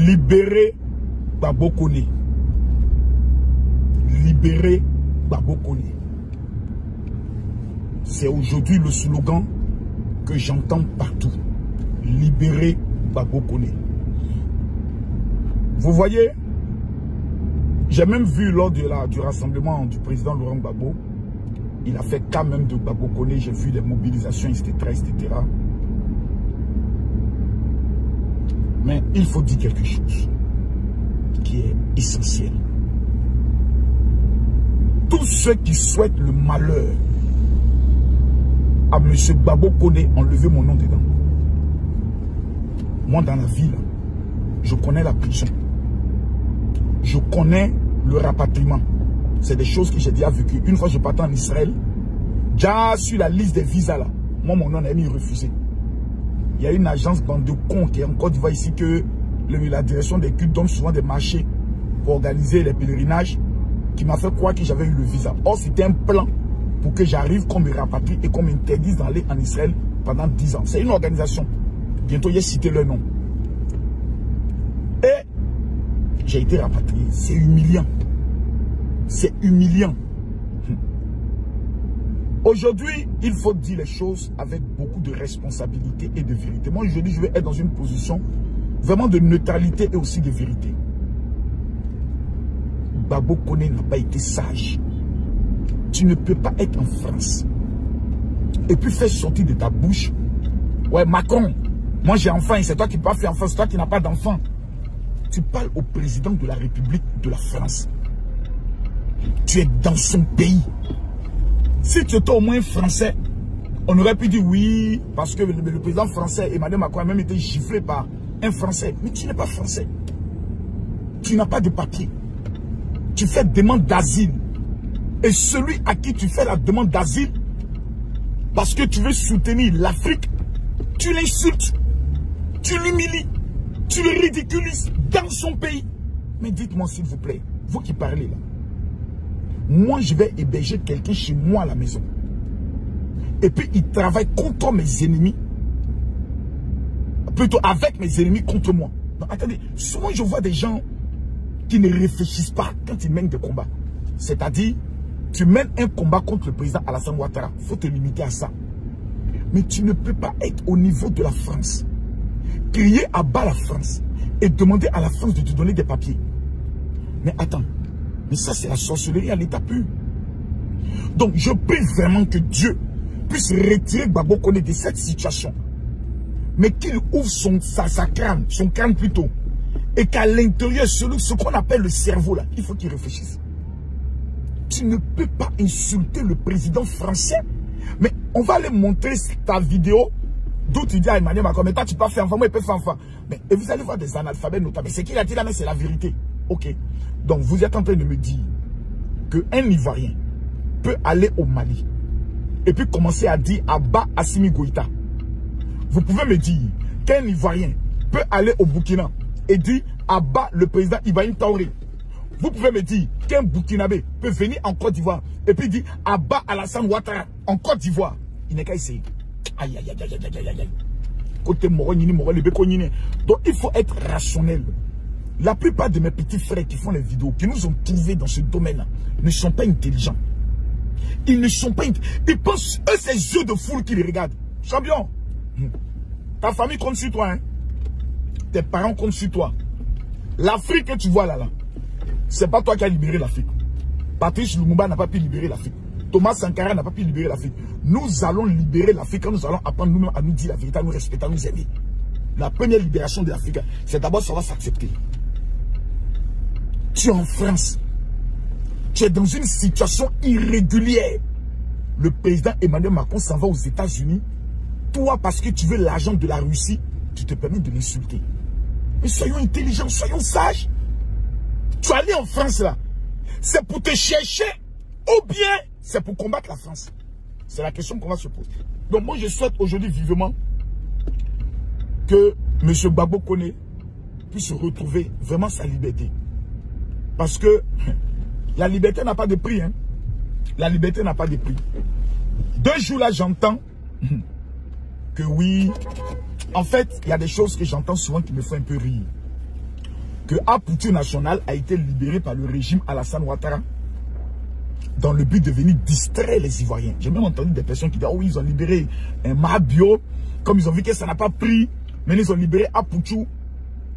Libérez Gbagbo Koné. Libérez Gbagbo Koné. C'est aujourd'hui le slogan que j'entends partout. Libérez Gbagbo Koné. Vous voyez, j'ai même vu lors du rassemblement du président Laurent Gbagbo, il a fait cas même de Gbagbo Koné, j'ai vu les mobilisations, etc., etc. Mais il faut dire quelque chose qui est essentiel. Tous ceux qui souhaitent le malheur à M. Gbagbo Koné, enlevez mon nom dedans. Moi, dans la ville, je connais la prison. Je connais le rapatriement. C'est des choses que j'ai déjà vécues. Une fois, je partais en Israël. Déjà sur la liste des visas, là, moi, mon nom a mis refusé. Il y a une agence bande de cons qui est en Côte d'Ivoire ici que la direction des cultes donne souvent des marchés pour organiser les pèlerinages qui m'a fait croire que j'avais eu le visa. Or, c'était un plan pour que j'arrive, qu'on me rapatrie et qu'on m'interdise d'aller en Israël pendant 10 ans. C'est une organisation. Bientôt, j'ai cité leur nom. Et j'ai été rapatrié. C'est humiliant. C'est humiliant. Aujourd'hui, il faut dire les choses avec beaucoup de responsabilité et de vérité. Moi, aujourd'hui, je vais être dans une position vraiment de neutralité et aussi de vérité. Gbagbo Koné n'a pas été sage. Tu ne peux pas être en France et puis faire sortir de ta bouche: ouais, Macron, moi j'ai enfant et c'est toi qui peux pas faire enfant, c'est toi qui n'as pas d'enfant. Tu parles au président de la République de la France. Tu es dans son pays. Si tu étais au moins français, on aurait pu dire oui, parce que le président français, Emmanuel Macron, a même été giflé par un Français. Mais tu n'es pas français. Tu n'as pas de papier. Tu fais demande d'asile. Et celui à qui tu fais la demande d'asile, parce que tu veux soutenir l'Afrique, tu l'insultes, tu l'humilies, tu le ridiculises dans son pays. Mais dites-moi s'il vous plaît, vous qui parlez là, moi je vais héberger quelqu'un chez moi à la maison, et puis il travaille contre mes ennemis, plutôt avec mes ennemis contre moi. Non, attendez, souvent je vois des gens qui ne réfléchissent pas quand ils mènent des combats. C'est-à-dire, tu mènes un combat contre le président Alassane Ouattara, il faut te limiter à ça. Mais tu ne peux pas être au niveau de la France, crier à bas la France et demander à la France de te donner des papiers. Mais attends, mais ça c'est la sorcellerie à l'état pur. Donc je prie vraiment que Dieu puisse retirer Gbagbo Koné de cette situation. Mais qu'il ouvre son crâne plutôt. Et qu'à l'intérieur, ce qu'on appelle le cerveau là, il faut qu'il réfléchisse. Tu ne peux pas insulter le président français. Mais on va aller montrer ta vidéo d'où tu dis à Emmanuel Macron, mais toi tu peux pas faire enfant, moi il peut faire enfant. Mais, et vous allez voir des analphabètes notamment. Mais ce qu'il a dit là, mais c'est la vérité. Ok. Donc vous êtes en train de me dire qu'un Ivoirien peut aller au Mali et puis commencer à dire Abba Assimi Goïta. Vous pouvez me dire qu'un Ivoirien peut aller au Burkina et dire Abba le président Ibrahim Traoré. Vous pouvez me dire qu'un Burkinabé peut venir en Côte d'Ivoire et puis dire Abba Alassane Ouattara en Côte d'Ivoire. Il n'est qu'à essayer. Aïe, aïe, aïe, aïe, aïe, aïe, aïe. Côté Moronini, donc il faut être rationnel. La plupart de mes petits frères qui font les vidéos, qui nous ont trouvés dans ce domaine-là, ne sont pas intelligents. Ils ne sont pas intelligents. Ils pensent, eux, ces yeux de foule qui les regardent. Champion, ta famille compte sur toi, hein. Tes parents comptent sur toi. L'Afrique que tu vois là, c'est pas toi qui as libéré l'Afrique. Patrice Lumumba n'a pas pu libérer l'Afrique. Thomas Sankara n'a pas pu libérer l'Afrique. Nous allons libérer l'Afrique quand nous allons apprendre nous-mêmes à nous dire la vérité, à nous respecter, à nous aimer. La première libération de l'Afrique, c'est d'abord savoir s'accepter. Tu es en France. Tu es dans une situation irrégulière. Le président Emmanuel Macron s'en va aux États-Unis. Toi, parce que tu veux l'argent de la Russie, tu te permets de l'insulter. Mais soyons intelligents, soyons sages. Tu es allé en France là. C'est pour te chercher ou bien c'est pour combattre la France? C'est la question qu'on va se poser. Donc moi je souhaite aujourd'hui vivement que M. Gbagbo Koné puisse retrouver vraiment sa liberté. Parce que la liberté n'a pas de prix. Hein. La liberté n'a pas de prix. 2 jours là j'entends que oui. En fait, il y a des choses que j'entends souvent qui me font un peu rire. que Apoutou National a été libéré par le régime Alassane Ouattara dans le but de venir distraire les Ivoiriens. J'ai même entendu des personnes qui disent, oh oui, ils ont libéré un Mahabio, comme ils ont vu que ça n'a pas pris, mais ils ont libéré Apoutou.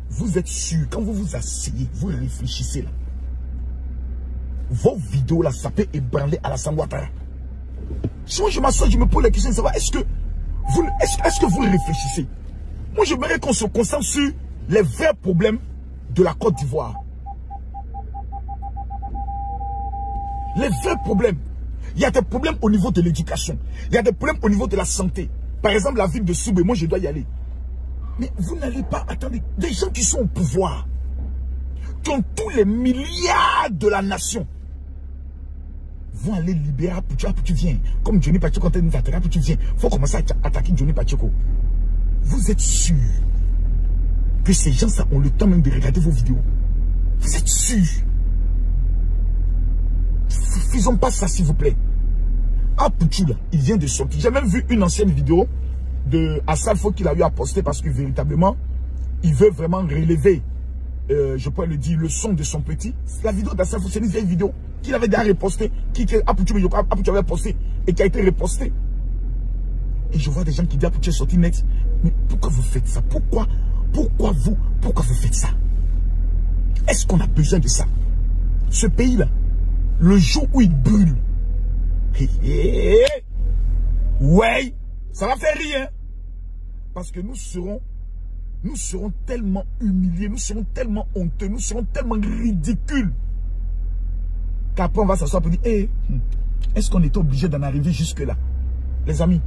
Vous êtes sûr, quand vous vous asseyez, vous réfléchissez là, vos vidéos là, ça peut ébranler Alassane Ouattara. Si moi je m'assois, je me pose la question de savoir, est-ce que vous réfléchissez? Moi j'aimerais qu'on se concentre sur les vrais problèmes de la Côte d'Ivoire. Les vrais problèmes. Il y a des problèmes au niveau de l'éducation. Il y a des problèmes au niveau de la santé. Par exemple, la ville de Soubé, moi je dois y aller. Mais vous n'allez pas attendre. Des gens qui sont au pouvoir, qui ont tous les milliards de la nation, vont aller libérer Apoutou. Apoutou vient. Comme Johnny Pacheco, quand nous attaquons, Apoutou vient. Il faut commencer à attaquer Johnny Pacheco. Vous êtes sûr que ces gens-là ont le temps même de regarder vos vidéos? Vous êtes sûr? Faisons pas ça, s'il vous plaît. Apoutou, là, il vient de sortir. J'ai même vu une ancienne vidéo de Assalfo qu'il a eu à poster parce que véritablement, il veut vraiment relever, je pourrais le dire, le son de son petit. La vidéo d'Assalfo, c'est une vieille vidéo qu'il avait déjà repostée, Apoutou avait posté et qui a été repostée. Et je vois des gens qui disent Apoutou est sorti net. Mais pourquoi vous faites ça? Pourquoi vous faites ça? Est-ce qu'on a besoin de ça? Ce pays-là, le jour où il brûle, ouais, ça va faire rien. Parce que nous serons tellement humiliés, nous serons tellement honteux, nous serons tellement ridicules, qu'après on va s'asseoir pour dire, est-ce qu'on était obligé d'en arriver jusque-là? Les amis,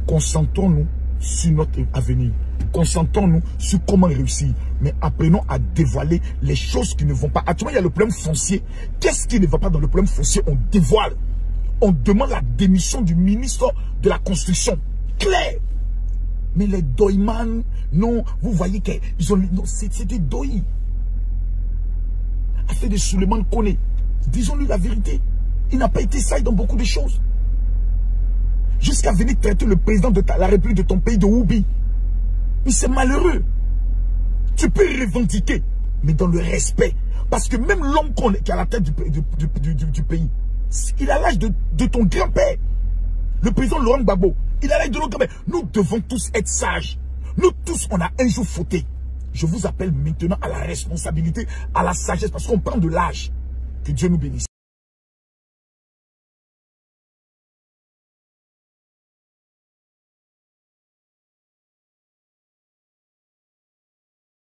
concentrons-nous sur notre avenir. Concentrons-nous sur comment réussir. Mais apprenons à dévoiler les choses qui ne vont pas. Actuellement, il y a le problème foncier. Qu'est-ce qui ne va pas dans le problème foncier? On dévoile. On demande la démission du ministre de la Construction. Clair. Mais les doyman, non, vous voyez qu'ils ont... Non, c'est des doy. Affaire de Souleymane Koné. Disons-lui la vérité. Il n'a pas été sage dans beaucoup de choses. Jusqu'à venir traiter le président de la République de ton pays de Woubi. Mais c'est malheureux. Tu peux revendiquer, mais dans le respect. Parce que même l'homme qui est à la tête du pays, il a l'âge de ton grand-père. Le président Laurent Gbagbo, il a l'âge de notre grand-père. Nous devons tous être sages. Nous tous, on a un jour fauté. Je vous appelle maintenant à la responsabilité, à la sagesse, parce qu'on prend de l'âge. Que Dieu nous bénisse.